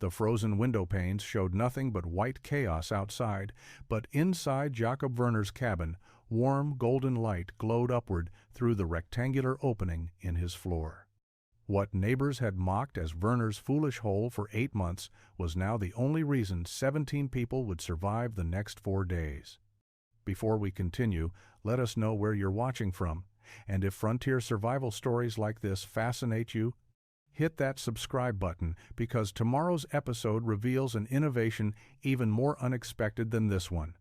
The frozen window panes showed nothing but white chaos outside, but inside Jakob Werner's cabin, warm golden light glowed upward through the rectangular opening in his floor. What neighbors had mocked as Werner's foolish hole for 8 months was now the only reason 17 people would survive the next 4 days. Before we continue, let us know where you're watching from, and if frontier survival stories like this fascinate you, hit that subscribe button because tomorrow's episode reveals an innovation even more unexpected than this one.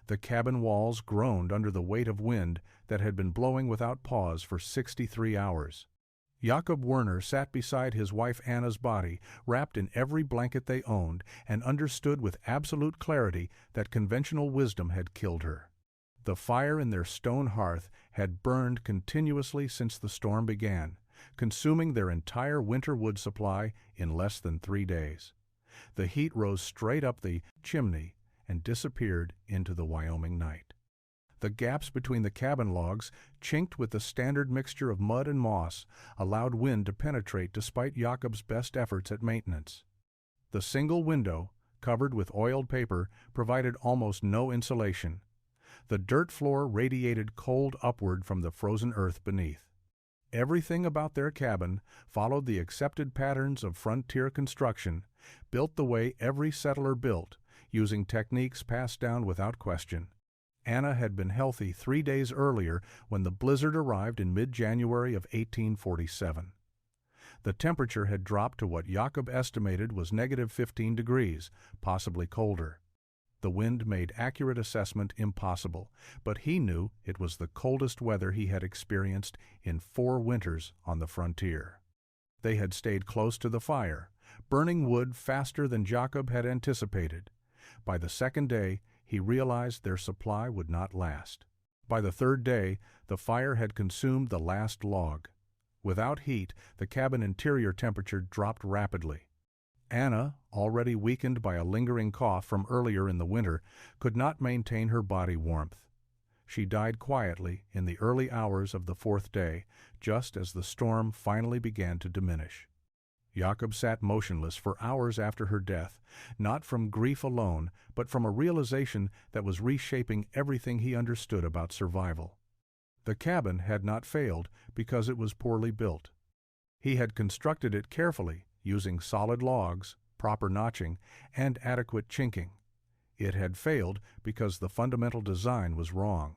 The cabin walls groaned under the weight of wind that had been blowing without pause for 63 hours. Jakob Werner sat beside his wife Anna's body, wrapped in every blanket they owned, and understood with absolute clarity that conventional wisdom had killed her. The fire in their stone hearth had burned continuously since the storm began, consuming their entire winter wood supply in less than 3 days. The heat rose straight up the chimney and disappeared into the Wyoming night. The gaps between the cabin logs, chinked with the standard mixture of mud and moss, allowed wind to penetrate despite Jakob's best efforts at maintenance. The single window, covered with oiled paper, provided almost no insulation. The dirt floor radiated cold upward from the frozen earth beneath. Everything about their cabin followed the accepted patterns of frontier construction, built the way every settler built, using techniques passed down without question. Anna had been healthy 3 days earlier when the blizzard arrived in mid-January of 1847. The temperature had dropped to what Jakob estimated was -15 degrees, possibly colder. The wind made accurate assessment impossible, but he knew it was the coldest weather he had experienced in 4 winters on the frontier. They had stayed close to the fire, burning wood faster than Jakob had anticipated. By the 2nd day, he realized their supply would not last. By the 3rd day, the fire had consumed the last log. Without heat, the cabin interior temperature dropped rapidly. Anna, already weakened by a lingering cough from earlier in the winter, could not maintain her body warmth. She died quietly in the early hours of the 4th day, just as the storm finally began to diminish. Jakob sat motionless for hours after her death, not from grief alone, but from a realization that was reshaping everything he understood about survival. The cabin had not failed because it was poorly built. He had constructed it carefully, using solid logs, proper notching, and adequate chinking. It had failed because the fundamental design was wrong.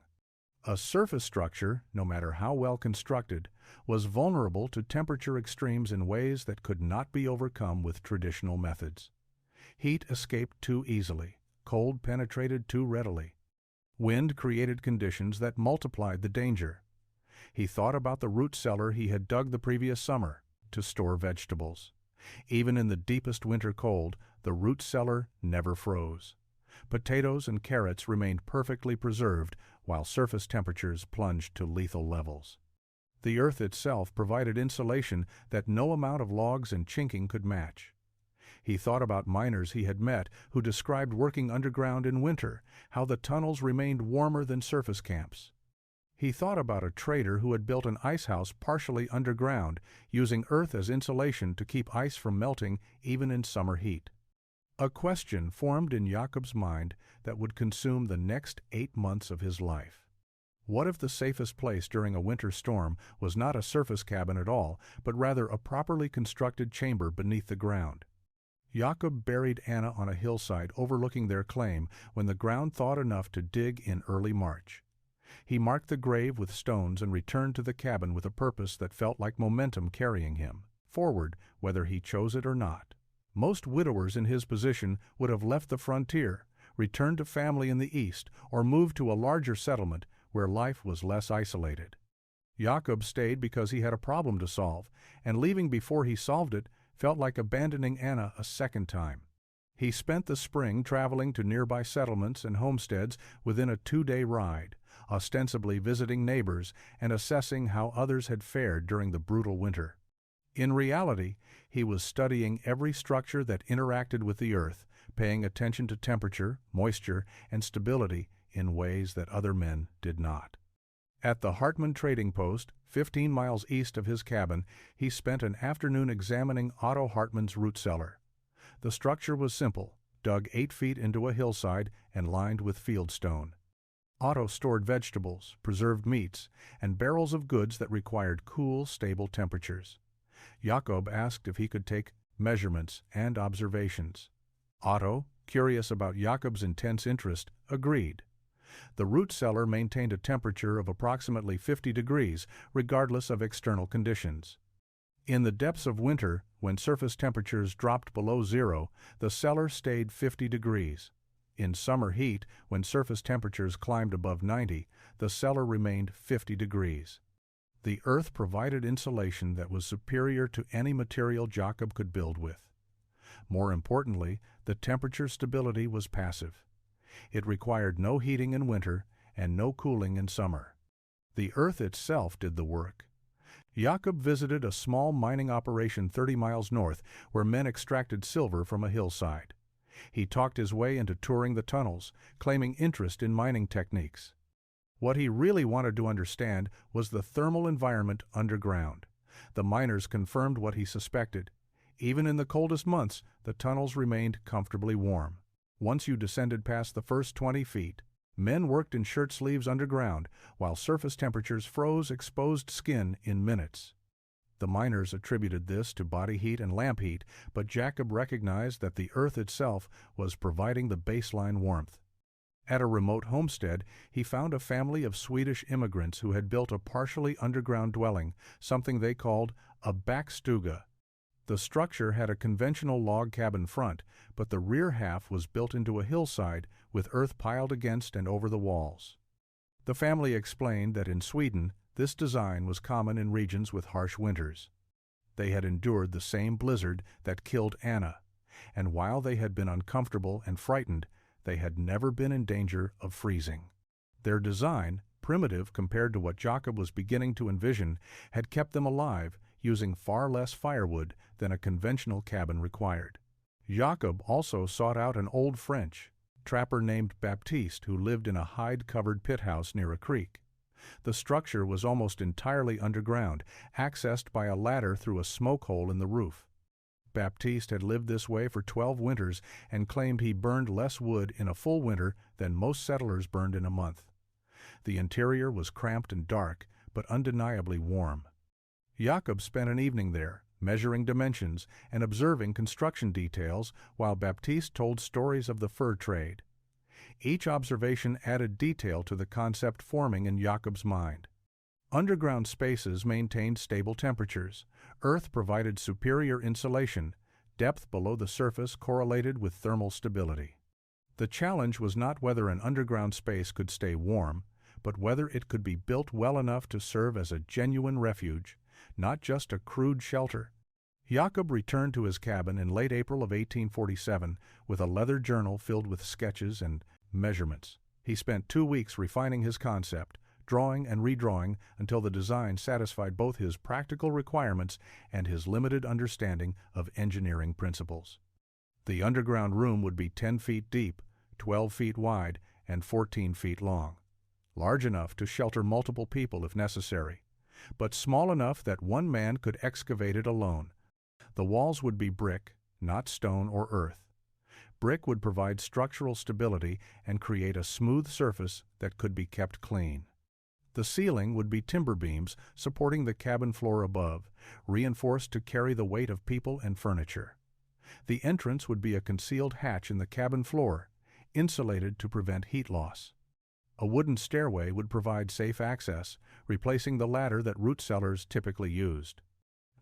A surface structure, no matter how well constructed, was vulnerable to temperature extremes in ways that could not be overcome with traditional methods. Heat escaped too easily, cold penetrated too readily. Wind created conditions that multiplied the danger. He thought about the root cellar he had dug the previous summer to store vegetables. Even in the deepest winter cold, the root cellar never froze. Potatoes and carrots remained perfectly preserved while surface temperatures plunged to lethal levels. The earth itself provided insulation that no amount of logs and chinking could match. He thought about miners he had met who described working underground in winter, how the tunnels remained warmer than surface camps. He thought about a trader who had built an ice house partially underground, using earth as insulation to keep ice from melting even in summer heat. A question formed in Jakob's mind that would consume the next 8 months of his life. What if the safest place during a winter storm was not a surface cabin at all, but rather a properly constructed chamber beneath the ground? Jakob buried Anna on a hillside overlooking their claim when the ground thawed enough to dig in early March. He marked the grave with stones and returned to the cabin with a purpose that felt like momentum carrying him forward, whether he chose it or not. Most widowers in his position would have left the frontier, returned to family in the east, or moved to a larger settlement where life was less isolated. Jakob stayed because he had a problem to solve, and leaving before he solved it felt like abandoning Anna a second time. He spent the spring traveling to nearby settlements and homesteads within a 2-day ride, ostensibly visiting neighbors and assessing how others had fared during the brutal winter. In reality, he was studying every structure that interacted with the earth, paying attention to temperature, moisture, and stability in ways that other men did not. At the Hartman trading post, 15 miles east of his cabin, he spent an afternoon examining Otto Hartman's root cellar. The structure was simple, dug 8 feet into a hillside and lined with fieldstone. Otto stored vegetables, preserved meats, and barrels of goods that required cool, stable temperatures. Jakob asked if he could take measurements and observations. Otto, curious about Jakob's intense interest, agreed. The root cellar maintained a temperature of approximately 50 degrees, regardless of external conditions. In the depths of winter, when surface temperatures dropped below zero, the cellar stayed 50 degrees. In summer heat, when surface temperatures climbed above 90, the cellar remained 50 degrees. The earth provided insulation that was superior to any material Jakob could build with. More importantly, the temperature stability was passive. It required no heating in winter and no cooling in summer. The earth itself did the work. Jakob visited a small mining operation 30 miles north where men extracted silver from a hillside. He talked his way into touring the tunnels, claiming interest in mining techniques. What he really wanted to understand was the thermal environment underground. The miners confirmed what he suspected. Even in the coldest months, the tunnels remained comfortably warm. Once you descended past the first 20 feet, men worked in shirt sleeves underground, while surface temperatures froze exposed skin in minutes. The miners attributed this to body heat and lamp heat, but Jakob recognized that the earth itself was providing the baseline warmth. At a remote homestead, he found a family of Swedish immigrants who had built a partially underground dwelling, something they called a backstuga. The structure had a conventional log cabin front, but the rear half was built into a hillside with earth piled against and over the walls. The family explained that in Sweden, this design was common in regions with harsh winters. They had endured the same blizzard that killed Anna, and while they had been uncomfortable and frightened, they had never been in danger of freezing. Their design, primitive compared to what Jakob was beginning to envision, had kept them alive, using far less firewood than a conventional cabin required. Jakob also sought out an old French trapper named Baptiste who lived in a hide-covered pit house near a creek. The structure was almost entirely underground, accessed by a ladder through a smoke hole in the roof. Baptiste had lived this way for 12 winters and claimed he burned less wood in a full winter than most settlers burned in a month. The interior was cramped and dark, but undeniably warm. Jakob spent an evening there, measuring dimensions and observing construction details while Baptiste told stories of the fur trade. Each observation added detail to the concept forming in Jakob's mind. Underground spaces maintained stable temperatures. Earth provided superior insulation. Depth below the surface correlated with thermal stability. The challenge was not whether an underground space could stay warm, but whether it could be built well enough to serve as a genuine refuge, not just a crude shelter. Jakob returned to his cabin in late April of 1847 with a leather journal filled with sketches and measurements. He spent 2 weeks refining his concept, drawing and redrawing until the design satisfied both his practical requirements and his limited understanding of engineering principles. The underground room would be 10 feet deep, 12 feet wide, and 14 feet long, large enough to shelter multiple people if necessary, but small enough that one man could excavate it alone. The walls would be brick, not stone or earth. Brick would provide structural stability and create a smooth surface that could be kept clean. The ceiling would be timber beams supporting the cabin floor above, reinforced to carry the weight of people and furniture. The entrance would be a concealed hatch in the cabin floor, insulated to prevent heat loss. A wooden stairway would provide safe access, replacing the ladder that root cellars typically used.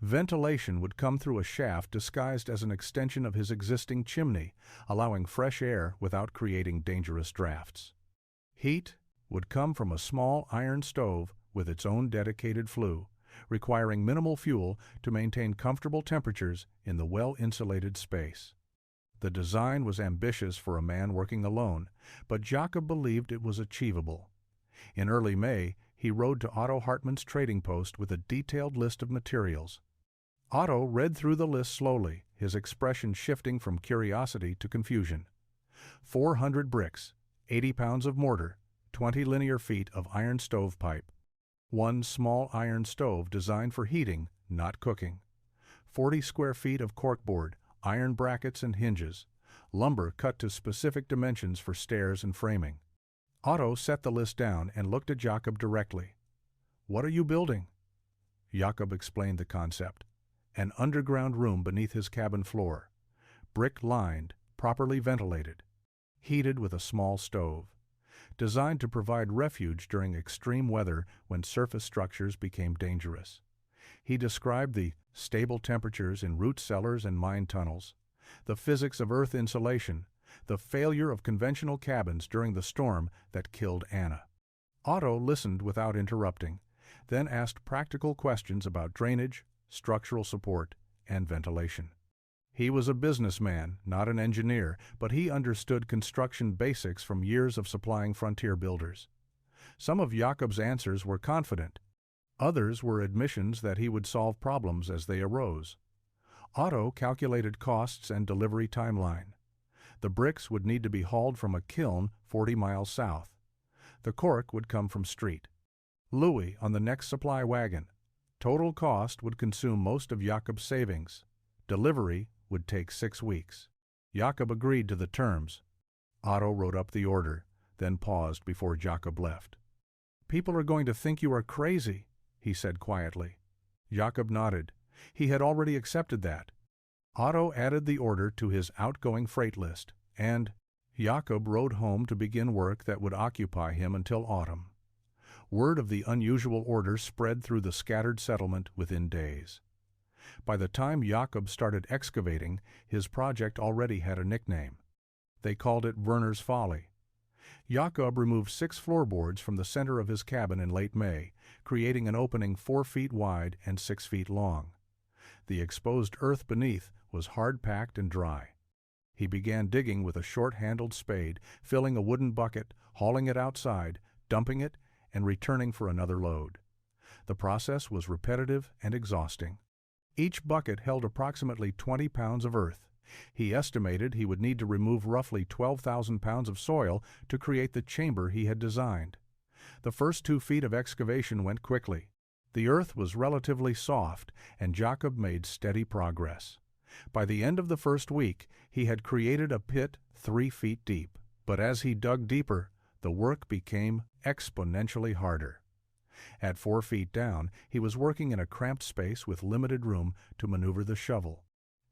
Ventilation would come through a shaft disguised as an extension of his existing chimney, allowing fresh air without creating dangerous drafts. Heat would come from a small iron stove with its own dedicated flue, requiring minimal fuel to maintain comfortable temperatures in the well-insulated space. The design was ambitious for a man working alone, but Jakob believed it was achievable. In early May, he rode to Otto Hartmann's trading post with a detailed list of materials. Otto read through the list slowly, his expression shifting from curiosity to confusion. 400 bricks, 80 pounds of mortar, 20 linear feet of iron stovepipe, 1 small iron stove designed for heating, not cooking, 40 square feet of corkboard, iron brackets and hinges, lumber cut to specific dimensions for stairs and framing. Otto set the list down and looked at Jakob directly. "What are you building?" Jakob explained the concept. An underground room beneath his cabin floor, brick-lined, properly ventilated, heated with a small stove, designed to provide refuge during extreme weather when surface structures became dangerous. He described the stable temperatures in root cellars and mine tunnels, the physics of earth insulation, the failure of conventional cabins during the storm that killed Anna. Otto listened without interrupting, then asked practical questions about drainage, structural support, and ventilation. He was a businessman, not an engineer, but he understood construction basics from years of supplying frontier builders. Some of Jakob's answers were confident. Others were admissions that he would solve problems as they arose. Otto calculated costs and delivery timeline. The bricks would need to be hauled from a kiln 40 miles south. The cork would come from street. Louis on the next supply wagon. Total cost would consume most of Jakob's savings. Delivery would take 6 weeks. Jakob agreed to the terms. Otto wrote up the order, then paused before Jakob left. "People are going to think you are crazy," he said quietly. Jakob nodded. He had already accepted that. Otto added the order to his outgoing freight list, and Jakob rode home to begin work that would occupy him until autumn. Word of the unusual order spread through the scattered settlement within days. By the time Jakob started excavating, his project already had a nickname. They called it Werner's Folly. Jakob removed 6 floorboards from the center of his cabin in late May, creating an opening 4 feet wide and 6 feet long. The exposed earth beneath was hard-packed and dry. He began digging with a short-handled spade, filling a wooden bucket, hauling it outside, dumping it, and returning for another load. The process was repetitive and exhausting. Each bucket held approximately 20 pounds of earth. He estimated he would need to remove roughly 12,000 pounds of soil to create the chamber he had designed. The first 2 feet of excavation went quickly. The earth was relatively soft, and Jakob made steady progress. By the end of the first week, he had created a pit 3 feet deep. But as he dug deeper, the work became exponentially harder. At 4 feet down, he was working in a cramped space with limited room to maneuver the shovel.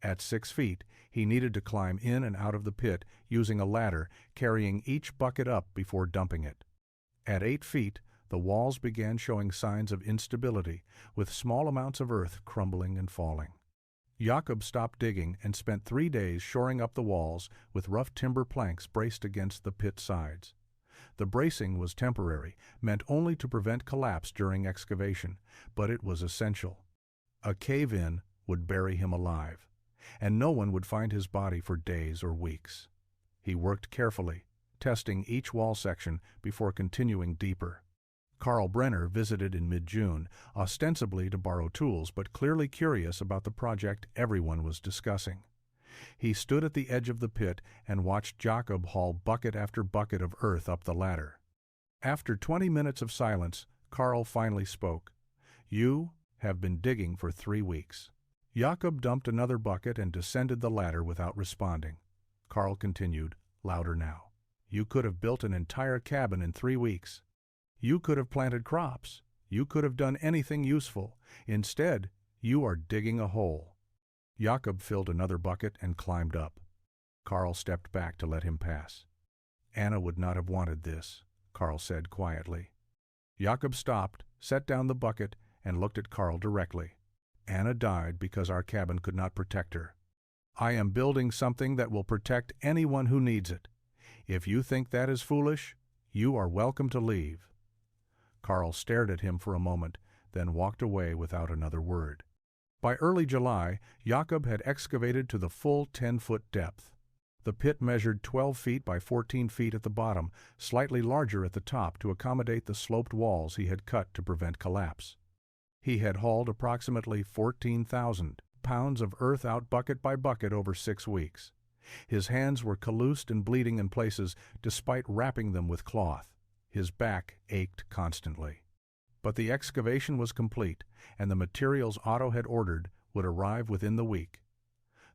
At 6 feet, he needed to climb in and out of the pit using a ladder, carrying each bucket up before dumping it. At 8 feet, the walls began showing signs of instability, with small amounts of earth crumbling and falling. Jakob stopped digging and spent 3 days shoring up the walls with rough timber planks braced against the pit sides. The bracing was temporary, meant only to prevent collapse during excavation, but it was essential. A cave-in would bury him alive, and no one would find his body for days or weeks. He worked carefully, testing each wall section before continuing deeper. Carl Brenner visited in mid-June, ostensibly to borrow tools, but clearly curious about the project everyone was discussing. He stood at the edge of the pit and watched Jakob haul bucket after bucket of earth up the ladder. After 20 minutes of silence, Carl finally spoke. "You have been digging for 3 weeks." Jakob dumped another bucket and descended the ladder without responding. Carl continued, louder now. "You could have built an entire cabin in 3 weeks. You could have planted crops. You could have done anything useful. Instead, you are digging a hole." Jakob filled another bucket and climbed up. Carl stepped back to let him pass. "Anna would not have wanted this," Carl said quietly. Jakob stopped, set down the bucket, and looked at Carl directly. "Anna died because our cabin could not protect her. I am building something that will protect anyone who needs it. If you think that is foolish, you are welcome to leave." Carl stared at him for a moment, then walked away without another word. By early July, Jakob had excavated to the full 10-foot depth. The pit measured 12 feet by 14 feet at the bottom, slightly larger at the top to accommodate the sloped walls he had cut to prevent collapse. He had hauled approximately 14,000 pounds of earth out bucket by bucket over 6 weeks. His hands were calloused and bleeding in places despite wrapping them with cloth. His back ached constantly. But the excavation was complete, and the materials Otto had ordered would arrive within the week.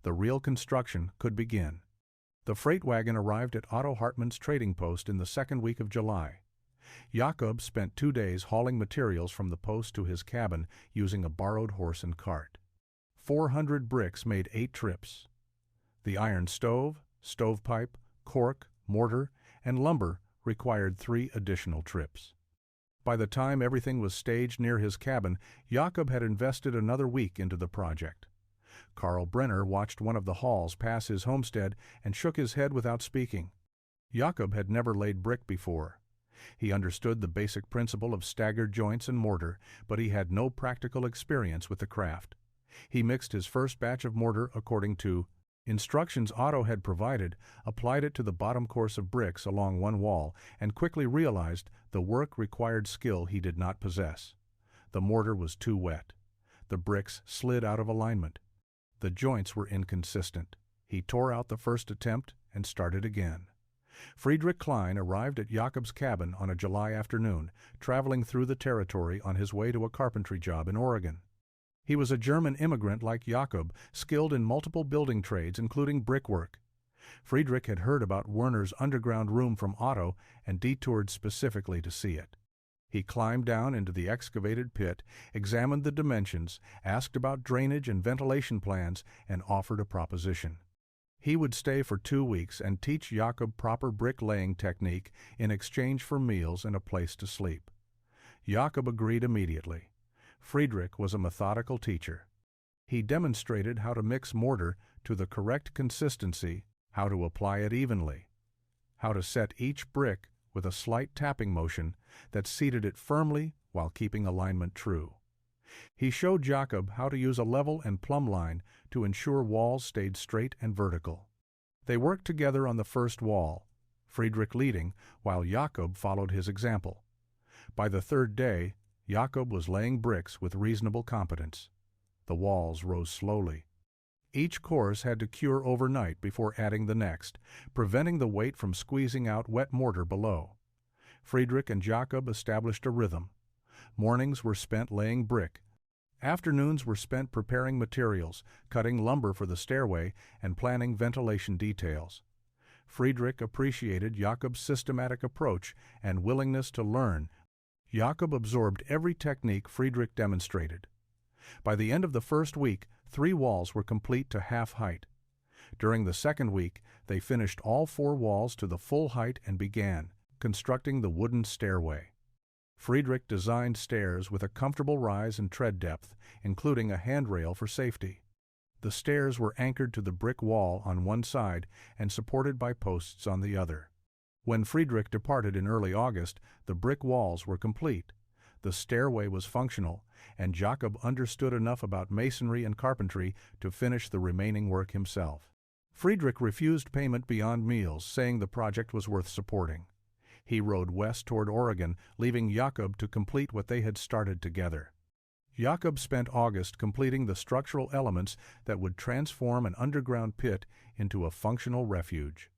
The real construction could begin. The freight wagon arrived at Otto Hartmann's trading post in the second week of July. Jakob spent 2 days hauling materials from the post to his cabin using a borrowed horse and cart. 400 bricks made 8 trips. The iron stove, stovepipe, cork, mortar, and lumber required 3 additional trips. By the time everything was staged near his cabin, Jakob had invested another week into the project. Carl Brenner watched one of the hauls pass his homestead and shook his head without speaking. Jakob had never laid brick before. He understood the basic principle of staggered joints and mortar, but he had no practical experience with the craft. He mixed his first batch of mortar according to instructions Otto had provided, applied it to the bottom course of bricks along one wall, and quickly realized the work required skill he did not possess. The mortar was too wet. The bricks slid out of alignment. The joints were inconsistent. He tore out the first attempt and started again. Friedrich Klein arrived at Jakob's cabin on a July afternoon, traveling through the territory on his way to a carpentry job in Oregon. He was a German immigrant like Jakob, skilled in multiple building trades, including brickwork. Friedrich had heard about Werner's underground room from Otto and detoured specifically to see it. He climbed down into the excavated pit, examined the dimensions, asked about drainage and ventilation plans, and offered a proposition. He would stay for 2 weeks and teach Jakob proper brick-laying technique in exchange for meals and a place to sleep. Jakob agreed immediately. Friedrich was a methodical teacher. He demonstrated how to mix mortar to the correct consistency, how to apply it evenly, how to set each brick with a slight tapping motion that seated it firmly while keeping alignment true. He showed Jakob how to use a level and plumb line to ensure walls stayed straight and vertical. They worked together on the first wall, Friedrich leading, while Jakob followed his example. By the 3rd day, Jakob was laying bricks with reasonable competence. The walls rose slowly. Each course had to cure overnight before adding the next, preventing the weight from squeezing out wet mortar below. Friedrich and Jakob established a rhythm. Mornings were spent laying brick. Afternoons were spent preparing materials, cutting lumber for the stairway, and planning ventilation details. Friedrich appreciated Jakob's systematic approach and willingness to learn. Jakob absorbed every technique Friedrich demonstrated. By the end of the first week, 3 walls were complete to half height. During the second week, they finished all 4 walls to the full height and began constructing the wooden stairway. Friedrich designed stairs with a comfortable rise and tread depth, including a handrail for safety. The stairs were anchored to the brick wall on one side and supported by posts on the other. When Friedrich departed in early August, the brick walls were complete. The stairway was functional, and Jakob understood enough about masonry and carpentry to finish the remaining work himself. Friedrich refused payment beyond meals, saying the project was worth supporting. He rode west toward Oregon, leaving Jakob to complete what they had started together. Jakob spent August completing the structural elements that would transform an underground pit into a functional refuge.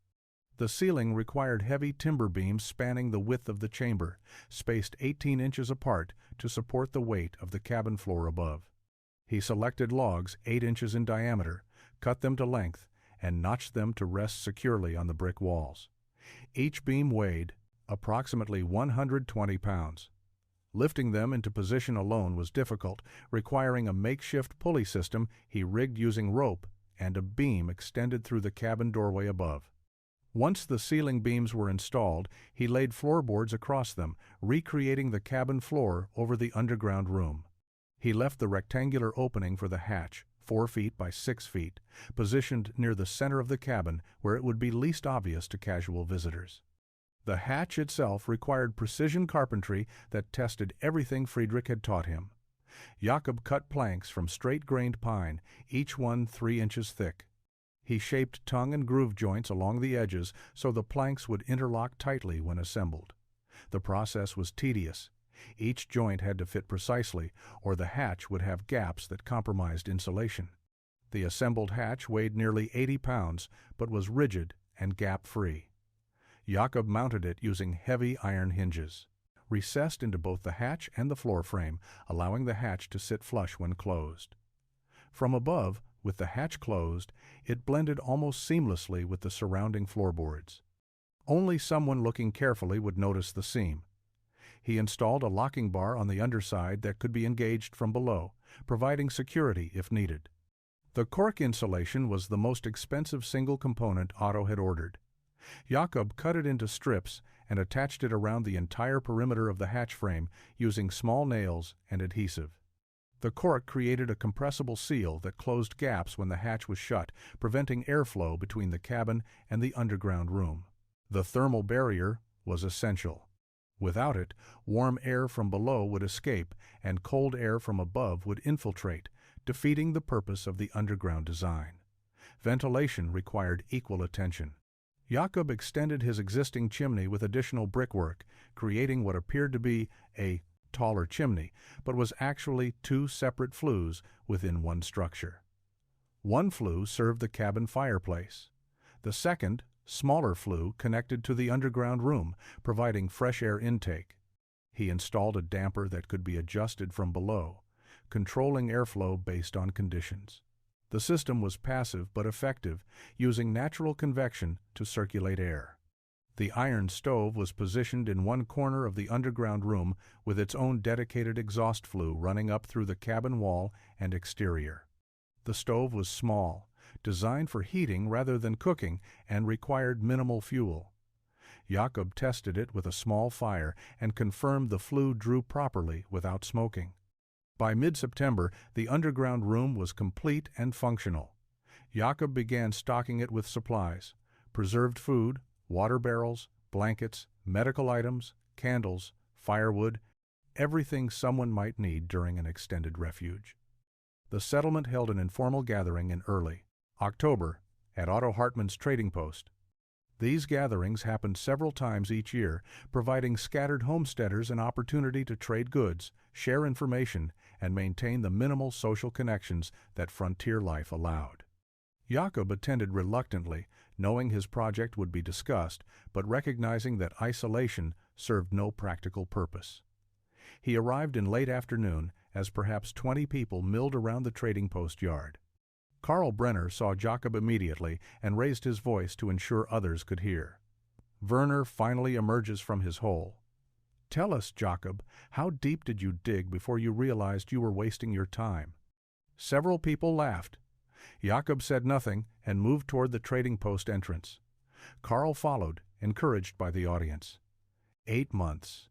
The ceiling required heavy timber beams spanning the width of the chamber, spaced 18 inches apart to support the weight of the cabin floor above. He selected logs 8 inches in diameter, cut them to length, and notched them to rest securely on the brick walls. Each beam weighed approximately 120 pounds. Lifting them into position alone was difficult, requiring a makeshift pulley system he rigged using rope and a beam extended through the cabin doorway above. Once the ceiling beams were installed, he laid floorboards across them, recreating the cabin floor over the underground room. He left the rectangular opening for the hatch, 4 feet by 6 feet, positioned near the center of the cabin where it would be least obvious to casual visitors. The hatch itself required precision carpentry that tested everything Friedrich had taught him. Jakob cut planks from straight-grained pine, each one 3 inches thick. He shaped tongue and groove joints along the edges so the planks would interlock tightly when assembled. The process was tedious. Each joint had to fit precisely, or the hatch would have gaps that compromised insulation. The assembled hatch weighed nearly 80 pounds, but was rigid and gap-free. Jakob mounted it using heavy iron hinges, recessed into both the hatch and the floor frame, allowing the hatch to sit flush when closed. From above, With the hatch closed, it blended almost seamlessly with the surrounding floorboards. Only someone looking carefully would notice the seam. He installed a locking bar on the underside that could be engaged from below, providing security if needed. The cork insulation was the most expensive single component Otto had ordered. Jakob cut it into strips and attached it around the entire perimeter of the hatch frame using small nails and adhesive. The cork created a compressible seal that closed gaps when the hatch was shut, preventing airflow between the cabin and the underground room. The thermal barrier was essential. Without it, warm air from below would escape and cold air from above would infiltrate, defeating the purpose of the underground design. Ventilation required equal attention. Jakob extended his existing chimney with additional brickwork, creating what appeared to be a taller chimney, but was actually two separate flues within one structure. One flue served the cabin fireplace. The second, smaller flue connected to the underground room, providing fresh air intake. He installed a damper that could be adjusted from below, controlling airflow based on conditions. The system was passive but effective, using natural convection to circulate air. The iron stove was positioned in one corner of the underground room with its own dedicated exhaust flue running up through the cabin wall and exterior. The stove was small, designed for heating rather than cooking, and required minimal fuel. Jakob tested it with a small fire and confirmed the flue drew properly without smoking. By mid-September, the underground room was complete and functional. Jakob began stocking it with supplies: preserved food, water barrels, blankets, medical items, candles, firewood, everything someone might need during an extended refuge. The settlement held an informal gathering in early October at Otto Hartmann's trading post. These gatherings happened several times each year, providing scattered homesteaders an opportunity to trade goods, share information, and maintain the minimal social connections that frontier life allowed. Jakob attended reluctantly, knowing his project would be discussed, but recognizing that isolation served no practical purpose. He arrived in late afternoon as perhaps 20 people milled around the trading post yard. Karl Brenner saw Jakob immediately and raised his voice to ensure others could hear. Werner finally emerges from his hole. "Tell us, Jakob, how deep did you dig before you realized you were wasting your time?" Several people laughed. Jakob said nothing and moved toward the trading post entrance. Karl followed, encouraged by the audience. 8 months.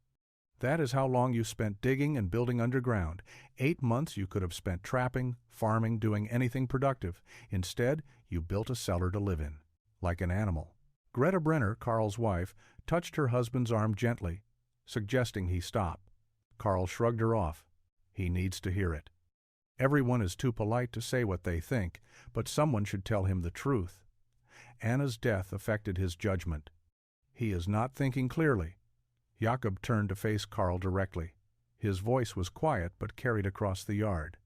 That is how long you spent digging and building underground. 8 months you could have spent trapping, farming, doing anything productive. Instead, you built a cellar to live in, like an animal. Greta Brenner, Karl's wife, touched her husband's arm gently, suggesting he stop. Karl shrugged her off. He needs to hear it. Everyone is too polite to say what they think, but someone should tell him the truth. Anna's death affected his judgment. He is not thinking clearly. Jakob turned to face Karl directly. His voice was quiet but carried across the yard.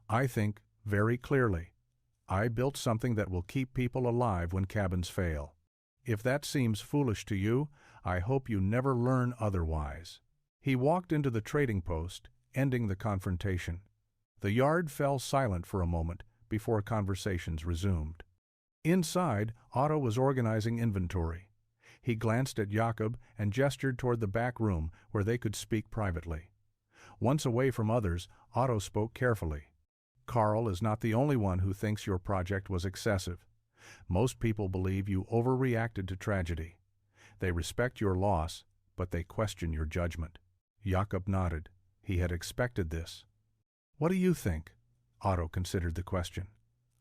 "I think very clearly. I built something that will keep people alive when cabins fail. If that seems foolish to you, I hope you never learn otherwise." He walked into the trading post, ending the confrontation. The yard fell silent for a moment before conversations resumed. Inside, Otto was organizing inventory. He glanced at Jakob and gestured toward the back room where they could speak privately. Once away from others, Otto spoke carefully. "Karl is not the only one who thinks your project was excessive. Most people believe you overreacted to tragedy. They respect your loss, but they question your judgment." Jakob nodded. He had expected this. "What do you think?" Otto considered the question.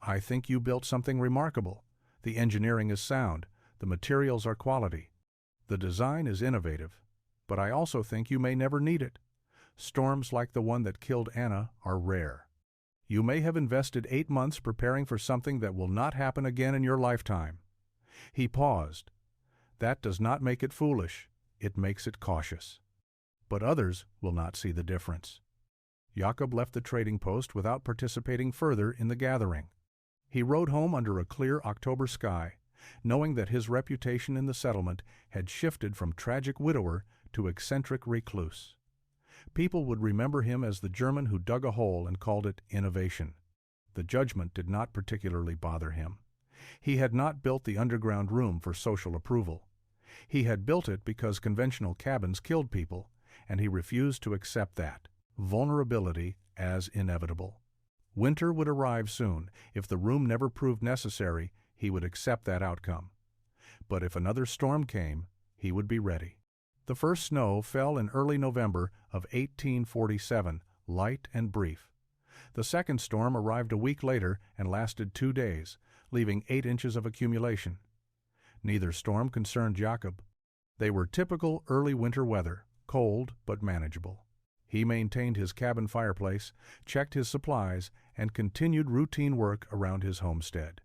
"I think you built something remarkable. The engineering is sound. The materials are quality. The design is innovative. But I also think you may never need it. Storms like the one that killed Anna are rare. You may have invested 8 months preparing for something that will not happen again in your lifetime." He paused. "That does not make it foolish. It makes it cautious. But others will not see the difference." Jakob left the trading post without participating further in the gathering. He rode home under a clear October sky, knowing that his reputation in the settlement had shifted from tragic widower to eccentric recluse. People would remember him as the German who dug a hole and called it innovation. The judgment did not particularly bother him. He had not built the underground room for social approval. He had built it because conventional cabins killed people, and he refused to accept that vulnerability as inevitable. Winter would arrive soon. If the room never proved necessary, he would accept that outcome. But if another storm came, he would be ready. The first snow fell in early November of 1847, light and brief. The second storm arrived a week later and lasted 2 days, leaving 8 inches of accumulation. Neither storm concerned Jacob. They were typical early winter weather, cold but manageable. He maintained his cabin fireplace, checked his supplies, and continued routine work around his homestead.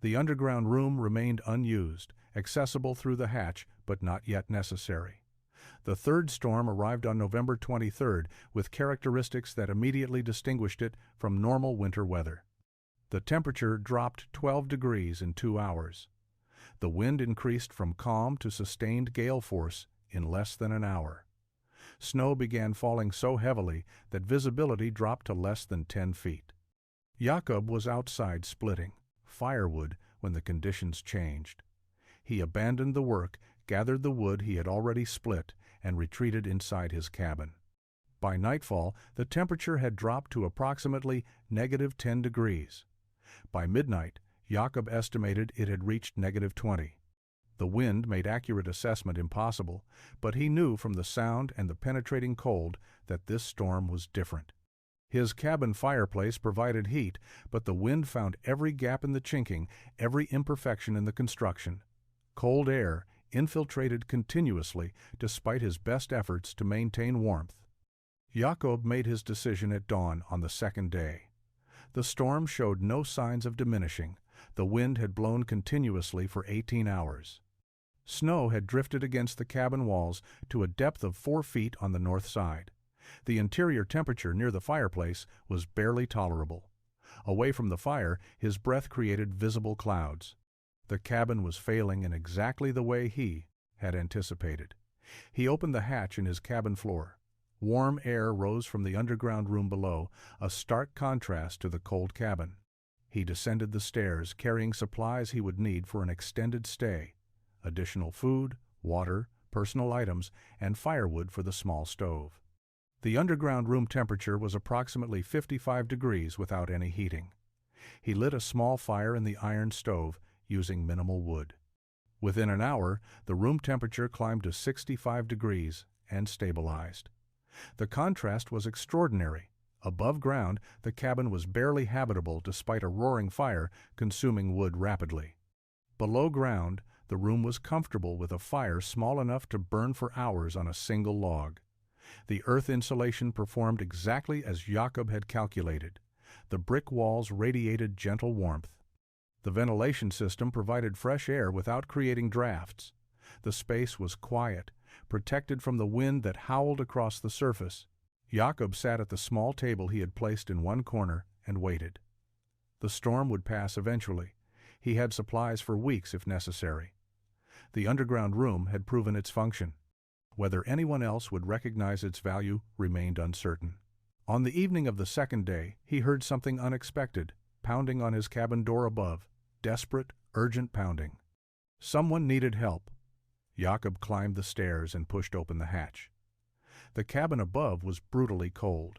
The underground room remained unused, accessible through the hatch, but not yet necessary. The third storm arrived on November 23rd with characteristics that immediately distinguished it from normal winter weather. The temperature dropped 12 degrees in 2 hours. The wind increased from calm to sustained gale force in less than an hour. Snow began falling so heavily that visibility dropped to less than 10 feet. Jacob was outside splitting firewood when the conditions changed. He abandoned the work, gathered the wood he had already split, and retreated inside his cabin. By nightfall, the temperature had dropped to approximately -10 degrees. By midnight, Jacob estimated it had reached -20. The wind made accurate assessment impossible, but he knew from the sound and the penetrating cold that this storm was different. His cabin fireplace provided heat, but the wind found every gap in the chinking, every imperfection in the construction. Cold air infiltrated continuously despite his best efforts to maintain warmth. Jacob made his decision at dawn on the second day. The storm showed no signs of diminishing. The wind had blown continuously for 18 hours. Snow had drifted against the cabin walls to a depth of 4 feet on the north side. The interior temperature near the fireplace was barely tolerable. Away from the fire, his breath created visible clouds. The cabin was failing in exactly the way he had anticipated. He opened the hatch in his cabin floor. Warm air rose from the underground room below, a stark contrast to the cold cabin. He descended the stairs, carrying supplies he would need for an extended stay: additional food, water, personal items, and firewood for the small stove. The underground room temperature was approximately 55 degrees without any heating. He lit a small fire in the iron stove, using minimal wood. Within an hour, the room temperature climbed to 65 degrees and stabilized. The contrast was extraordinary. Above ground, the cabin was barely habitable despite a roaring fire consuming wood rapidly. Below ground, the room was comfortable with a fire small enough to burn for hours on a single log. The earth insulation performed exactly as Jacob had calculated. The brick walls radiated gentle warmth. The ventilation system provided fresh air without creating drafts. The space was quiet, protected from the wind that howled across the surface. Jacob sat at the small table he had placed in one corner and waited. The storm would pass eventually. He had supplies for weeks if necessary. The underground room had proven its function. Whether anyone else would recognize its value remained uncertain. On the evening of the second day, he heard something unexpected, pounding on his cabin door above. Desperate, urgent pounding. Someone needed help. Jacob climbed the stairs and pushed open the hatch. The cabin above was brutally cold.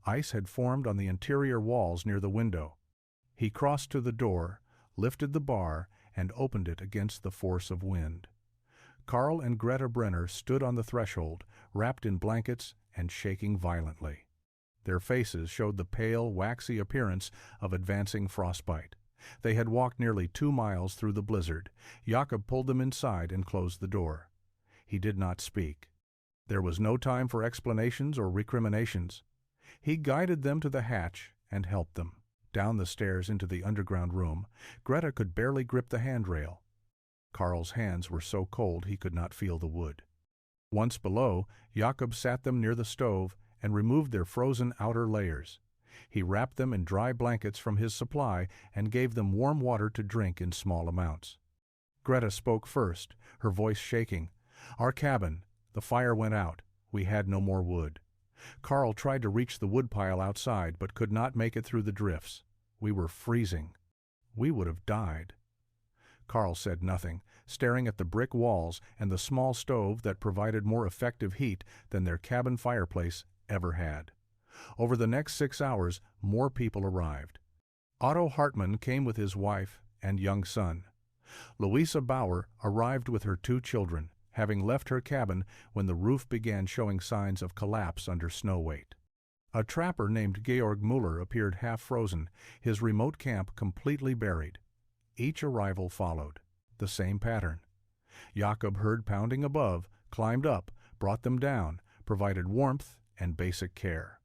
Ice had formed on the interior walls near the window. He crossed to the door, lifted the bar, and opened it against the force of wind. Carl and Greta Brenner stood on the threshold, wrapped in blankets and shaking violently. Their faces showed the pale, waxy appearance of advancing frostbite. They had walked nearly 2 miles through the blizzard. Jacob pulled them inside and closed the door. He did not speak. There was no time for explanations or recriminations. He guided them to the hatch and helped them. Down the stairs into the underground room, Greta could barely grip the handrail. Carl's hands were so cold he could not feel the wood. Once below, Jacob sat them near the stove and removed their frozen outer layers. He wrapped them in dry blankets from his supply and gave them warm water to drink in small amounts. Greta spoke first, her voice shaking. "Our cabin. The fire went out. We had no more wood." Carl tried to reach the woodpile outside but could not make it through the drifts. We were freezing. We would have died. Carl said nothing, staring at the brick walls and the small stove that provided more effective heat than their cabin fireplace ever had. Over the next 6 hours, more people arrived. Otto Hartmann came with his wife and young son. Louisa Bauer arrived with her 2 children, having left her cabin when the roof began showing signs of collapse under snow weight. A trapper named Georg Müller appeared half-frozen, his remote camp completely buried. Each arrival followed the same pattern. Jakob heard pounding above, climbed up, brought them down, provided warmth and basic care.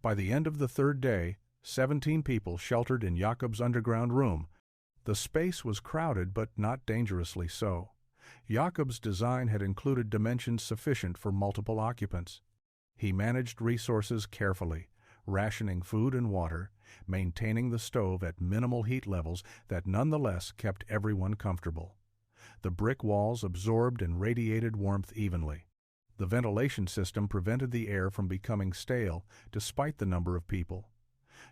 By the end of the 3rd day, 17 people sheltered in Jakob's underground room. The space was crowded, but not dangerously so. Jakob's design had included dimensions sufficient for multiple occupants. He managed resources carefully, rationing food and water, maintaining the stove at minimal heat levels that nonetheless kept everyone comfortable. The brick walls absorbed and radiated warmth evenly. The ventilation system prevented the air from becoming stale, despite the number of people.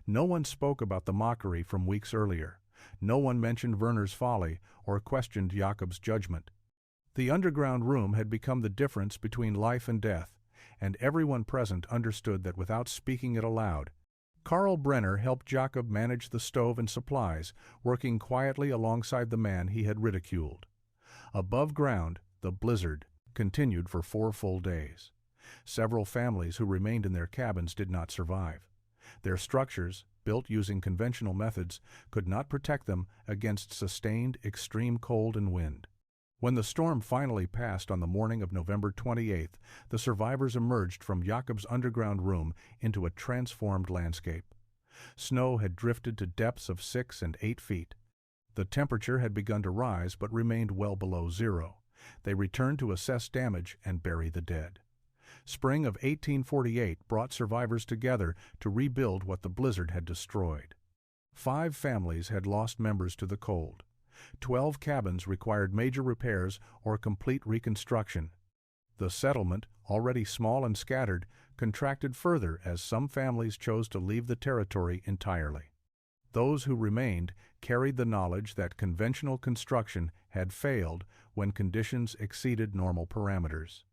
No one spoke about the mockery from weeks earlier. No one mentioned Werner's folly or questioned Jakob's judgment. The underground room had become the difference between life and death, and everyone present understood that without speaking it aloud. Karl Brenner helped Jakob manage the stove and supplies, working quietly alongside the man he had ridiculed. Above ground, the blizzard continued for 4 full days. Several families who remained in their cabins did not survive. Their structures, built using conventional methods, could not protect them against sustained extreme cold and wind. When the storm finally passed on the morning of November 28th, the survivors emerged from Jakob's underground room into a transformed landscape. Snow had drifted to depths of 6 and 8 feet. The temperature had begun to rise but remained well below zero. They returned to assess damage and bury the dead. Spring of 1848 brought survivors together to rebuild what the blizzard had destroyed. 5 families had lost members to the cold. 12 cabins required major repairs or complete reconstruction. The settlement, already small and scattered, contracted further as some families chose to leave the territory entirely. Those who remained carried the knowledge that conventional construction had failed when conditions exceeded normal parameters.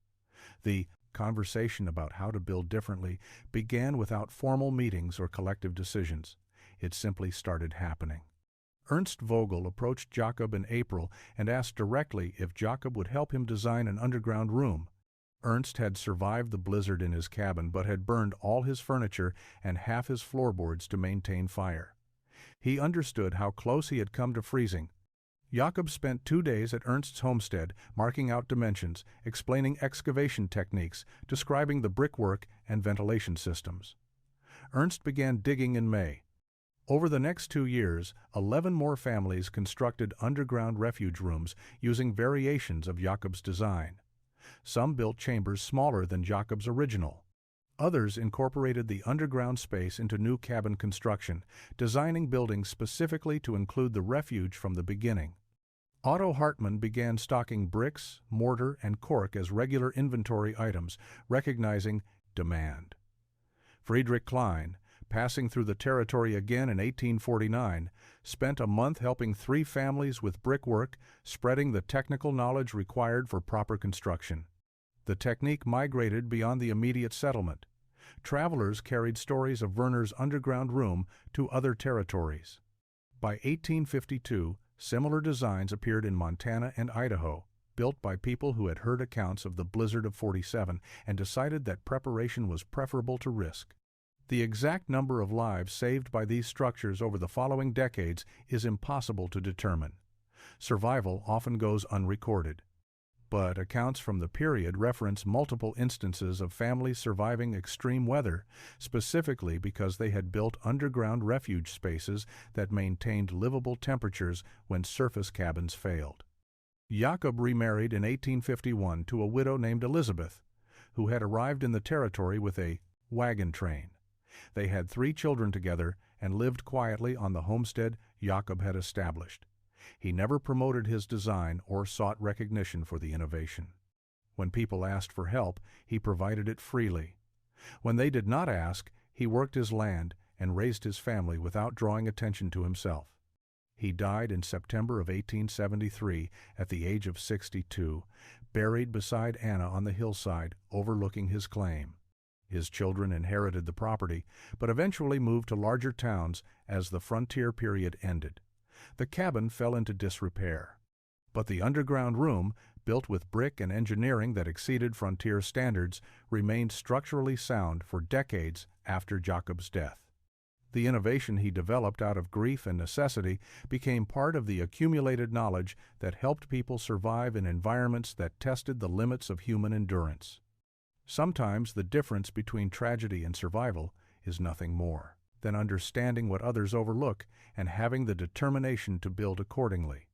The conversation about how to build differently began without formal meetings or collective decisions. It simply started happening. Ernst Vogel approached Jakob in April and asked directly if Jakob would help him design an underground room. Ernst had survived the blizzard in his cabin but had burned all his furniture and half his floorboards to maintain fire. He understood how close he had come to freezing. Jakob spent 2 days at Ernst's homestead, marking out dimensions, explaining excavation techniques, describing the brickwork and ventilation systems. Ernst began digging in May. Over the next 2 years, 11 more families constructed underground refuge rooms using variations of Jakob's design. Some built chambers smaller than Jakob's original. Others incorporated the underground space into new cabin construction, designing buildings specifically to include the refuge from the beginning. Otto Hartmann began stocking bricks, mortar, and cork as regular inventory items, recognizing demand. Friedrich Klein, passing through the territory again in 1849, spent a month helping 3 families with brickwork, spreading the technical knowledge required for proper construction. The technique migrated beyond the immediate settlement. Travelers carried stories of Werner's underground room to other territories. By 1852, similar designs appeared in Montana and Idaho, built by people who had heard accounts of the blizzard of '47 and decided that preparation was preferable to risk. The exact number of lives saved by these structures over the following decades is impossible to determine. Survival often goes unrecorded. But accounts from the period reference multiple instances of families surviving extreme weather, specifically because they had built underground refuge spaces that maintained livable temperatures when surface cabins failed. Jakob remarried in 1851 to a widow named Elizabeth, who had arrived in the territory with a wagon train. They had 3 children together and lived quietly on the homestead Jakob had established. He never promoted his design or sought recognition for the innovation. When people asked for help, he provided it freely. When they did not ask, he worked his land and raised his family without drawing attention to himself. He died in September of 1873 at the age of 62, buried beside Anna on the hillside overlooking his claim. His children inherited the property, but eventually moved to larger towns as the frontier period ended. The cabin fell into disrepair. But the underground room, built with brick and engineering that exceeded frontier standards, remained structurally sound for decades after Jacob's death. The innovation he developed out of grief and necessity became part of the accumulated knowledge that helped people survive in environments that tested the limits of human endurance. Sometimes the difference between tragedy and survival is nothing more than understanding what others overlook and having the determination to build accordingly.